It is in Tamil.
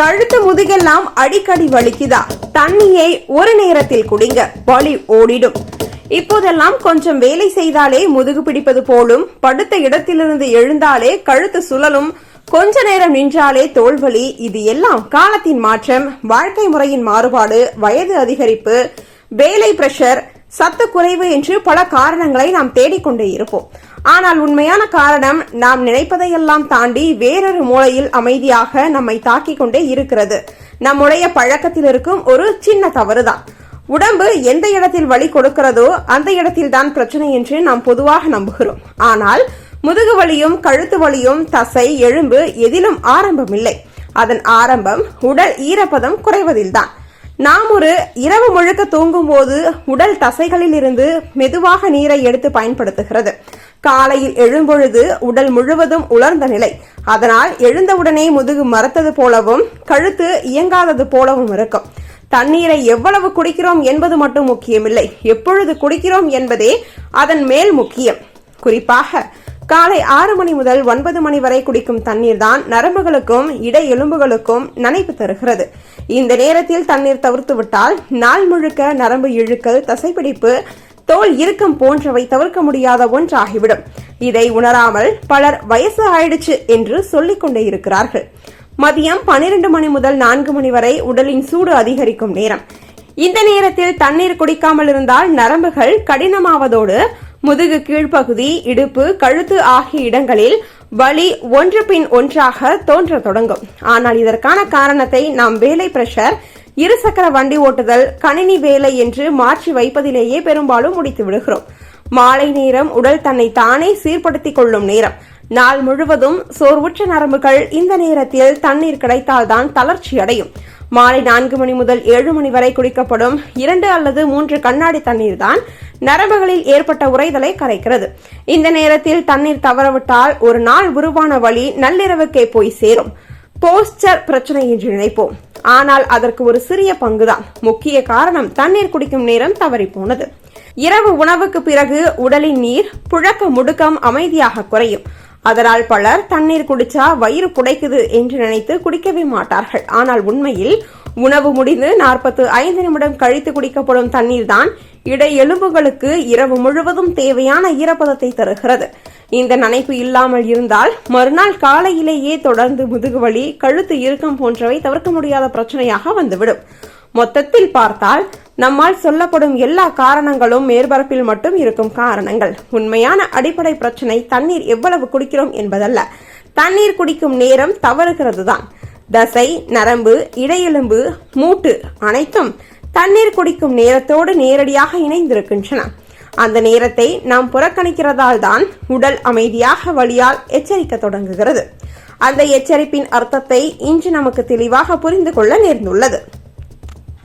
கழுத்து முதுகெல்லாம் அடிக்கடி வலிக்குதா? தண்ணியை ஒரு நேரத்தில் குடிங்க, வலி ஓடிடும். இப்போதெல்லாம் கொஞ்சம் வேலை செய்தாலே முதுகு பிடிப்பது போலும், படுத்த இடத்திலிருந்து எழுந்தாலே கழுத்து சுழலும், கொஞ்ச நேரம் நின்றாலே தோல்வலி. இது எல்லாம் காலத்தின் மாற்றம், வாழ்க்கை முறையின் மாறுபாடு, வயது அதிகரிப்பு, வேலை பிரஷர், சத்து குறைவு என்று பல காரணங்களை நாம் தேடிக்கொண்டே இருப்போம். ஆனால் உண்மையான காரணம் நாம் நினைப்பதையெல்லாம் தாண்டி வேறொரு மூலையில் அமைதியாக நம்மை தாக்கிக் கொண்டே இருக்கிறது. நம்முடைய பழக்கத்தில் இருக்கும் ஒரு சின்ன தவறுதான். உடம்பு எந்த இடத்தில் வலி கொடுக்கிறதோ அந்த இடத்தில் தான் பிரச்சனை என்று நாம் பொதுவாக நம்புகிறோம். ஆனால் முதுகு வலியும் கழுத்து வலியும் தசை, எலும்பு எதிலும் ஆரம்பமில்லை. அதன் ஆரம்பம் உடல் ஈரப்பதம் குறைவதில்தான். நாம் ஒரு இரவு முழுக்க தூங்கும் போது உடல் தசைகளில் இருந்து மெதுவாக நீரை எடுத்து பயன்படுத்துகிறது. காலையில் எழும்பொழுது உடல் முழுவதும் உலர்ந்த நிலை. அதனால் எழுந்தவுடனே முதுகு மரத்தது போலவும் கழுத்து இயங்காதது போலவும் இருக்கும். தண்ணீரை எவ்வளவு குடிக்கிறோம் என்பது மட்டும் முக்கியமில்லை, எப்பொழுது குடிக்கிறோம் என்பதே அதன் மேல் முக்கியம். குறிப்பாக காலை 6 மணி முதல் 9 மணி வரை குடிக்கும் தண்ணீர் தான் நரம்புகளுக்கும் இடை எலும்புகளுக்கும் நனைப்பு தருகிறது. இந்த நேரத்தில் தண்ணீர் தவிர்த்து விட்டால் நாள் முழுக்க நரம்பு இழுக்கல், தசைப்பிடிப்பு, தோல் இறுக்கம் போன்றவை தவிர்க்க முடியாத ஒன்றாகிவிடும். இதை உணராமல் பலர் வயசு ஆயிடுச்சு என்று சொல்லிக் கொண்டே இருக்கிறார்கள். மதியம் 12 மணி முதல் 4 மணி வரை உடலின் சூடு அதிகரிக்கும் நேரம். இந்த நேரத்தில் தண்ணீர் குடிக்காமல் இருந்தால் நரம்புகள் கடினமாவதோடு முதுகு கீழ்ப்பகுதி, இடுப்பு, கழுத்து ஆகிய இடங்களில் வலி ஒன்று பின் ஒன்றாக தோன்ற தொடங்கும். ஆனால் இதற்கான காரணத்தை நாம் வேலை பிரஷர், இருசக்கர வண்டி ஓட்டுதல், கணினி வேலை என்று மாற்றி வைப்பதிலேயே பெரும்பாலும் முடித்து விடுகிறோம். மாலை நேரம் உடல் தன்னை தானே சீர்படுத்திக் கொள்ளும் நேரம். நாள் முழுவதும் சோர்வுற்ற நரம்புகள் இந்த நேரத்தில் தண்ணீர் கிடைத்தால்தான் தளர்ச்சி அடையும். மாலை 4 மணி முதல் 7 மணி வரை குடிக்கப்படும் 2 அல்லது 3 கண்ணாடி தண்ணீர் தான் நரம்புகளில் ஏற்பட்ட உறைதலை கரைக்கிறது. இந்த நேரத்தில் தண்ணீர் தவறவிட்டால் ஒரு நாள் உருவான வலி நள்ளிரவுக்கே போய் சேரும். போஸ்டர் பிரச்சனை என்று நினைப்போம், ஆனால் அதற்கு ஒரு சிறிய பங்குதான். முக்கிய காரணம் தண்ணீர் குடிக்கும் நேரம் தவறி போனது. இரவு உணவுக்கு பிறகு உடலின் நீர் புழக்க முடுக்கம் அமைதியாக குறையும். அதனால் பலர் தண்ணீர் குடிச்சா வயிறு புடைக்குது என்று நினைத்து குடிக்கவே மாட்டார்கள். ஆனால் உண்மையில் உணவு முடிந்து 45 நிமிடம் கழித்து குடிக்கப்படும் தண்ணீர் தான் இடை எலும்புகளுக்கு இரவு முழுவதும் தேவையான ஈரப்பதத்தை தருகிறது. இந்த நனைப்பு இல்லாமல் இருந்தால் மறுநாள் காலையிலேயே தொடர்ந்து முதுகுவலி, கழுத்து இறுக்கம் போன்றவை தவிர்க்க முடியாத பிரச்சனையாக வந்துவிடும். மொத்தத்தில் பார்த்தால் நம்மால் சொல்லப்படும் எல்லா காரணங்களும் மேற்பரப்பில் மட்டும் இருக்கும் காரணங்கள். உண்மையான அடிப்படை பிரச்சனை தண்ணீர் எவ்வளவு குடிக்கிறோம் என்பதல்ல, தண்ணீர் குடிக்கும் நேரம் தவறுகிறது தான். தசை, நரம்பு, இடையெலும்பு, மூட்டு அனைத்தும் தண்ணீர் குடிக்கும் நேரத்தோடு நேரடியாக இணைந்திருக்கின்றன. அந்த நேரத்தை நாம் புறக்கணிக்கிறதால் தான் உடல் அமைதியாக வலியால் எச்சரிக்க தொடங்குகிறது. அந்த எச்சரிப்பின் அர்த்தத்தை இன்று நமக்கு தெளிவாக புரிந்து கொள்ள நேர்ந்துள்ளது.